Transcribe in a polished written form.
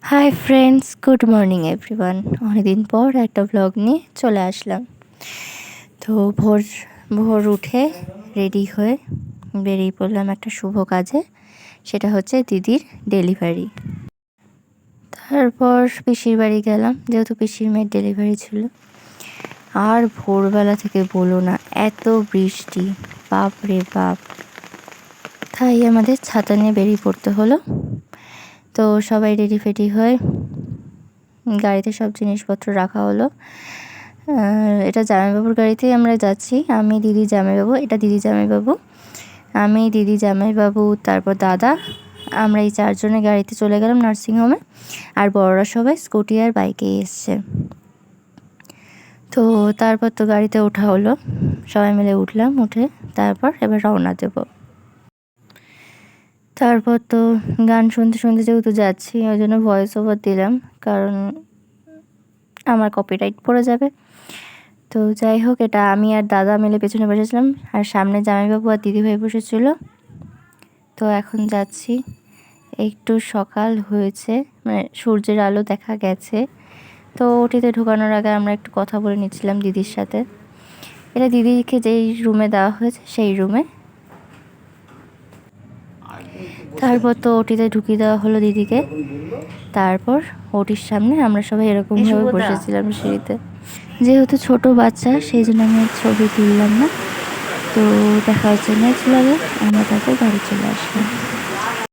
Hi friends, good morning everyone. অনেকদিন পর একটা ব্লগ নিয়ে চলে আসলাম। তো ভোর ভোর উঠে রেডি হয়ে বেরিয়ে পড়লাম একটা শুভ কাজে, সেটা হচ্ছে দিদির ডেলিভারি। তারপর পিসির বাড়ি গেলাম, যেহেতু পিসির মেয়ের ডেলিভারি ছিল। আর ভোরবেলা থেকে বলো না, এত বৃষ্টি, বাপ রে বাপ। তাই আমাদের ছাতা নিয়ে বেরিয়ে পড়তে হলো। তো সবাই রেডি ফেডি হয়ে গাড়িতে সব জিনিসপত্র রাখা হলো। এটা জামাইবাবুর গাড়িতেই আমরা যাচ্ছি। আমি, দিদি, জামাইবাবু। এটা দিদি, জামাইবাবু, আমি, দিদি, জামাইবাবু, তারপর দাদা। আমরা এই চারজনে গাড়িতে চলে গেলাম নার্সিংহোমে। আর বড়রা সবাই স্কুটি আর বাইকেই এসছে। তো তারপর তো গাড়িতে ওঠা হলো, সবাই মিলে উঠলাম। উঠে তারপর এবার রওনা দেব। তারপর তো গান শুনতে শুনতে যেহেতু যাচ্ছি, ওই জন্য ভয়েস ওভার দিলাম, কারণ আমার কপিরাইট পড়ে যাবে। তো যাই হোক, এটা আমি আর দাদা মিলে পেছনে বসেছিলাম, আর সামনে জামাইবাবু আর দিদিভাই বসেছিল। তো এখন যাচ্ছি। একটু সকাল হয়েছে, মানে সূর্যের আলো দেখা গেছে। তো ওটিতে ঢোকানোর আগে আমরা একটু কথা বলে নিচ্ছিলাম দিদির সাথে। এটা দিদিকে যেই রুমে দেওয়া হয়েছে সেই রুমে। তারপর তো ওটিতে ঢুকিয়ে দেওয়া হলো দিদিকে। তারপর ওটির সামনে আমরা সবাই এরকমভাবে বসেছিলাম সিঁড়িতে। যেহেতু ছোট বাচ্চা, সেই জন্য আমি ছবি তুললাম না। তো দেখা হচ্ছে নেক্সট ব্লগে। আমরা তারপর বাড়ি চলে আসলাম।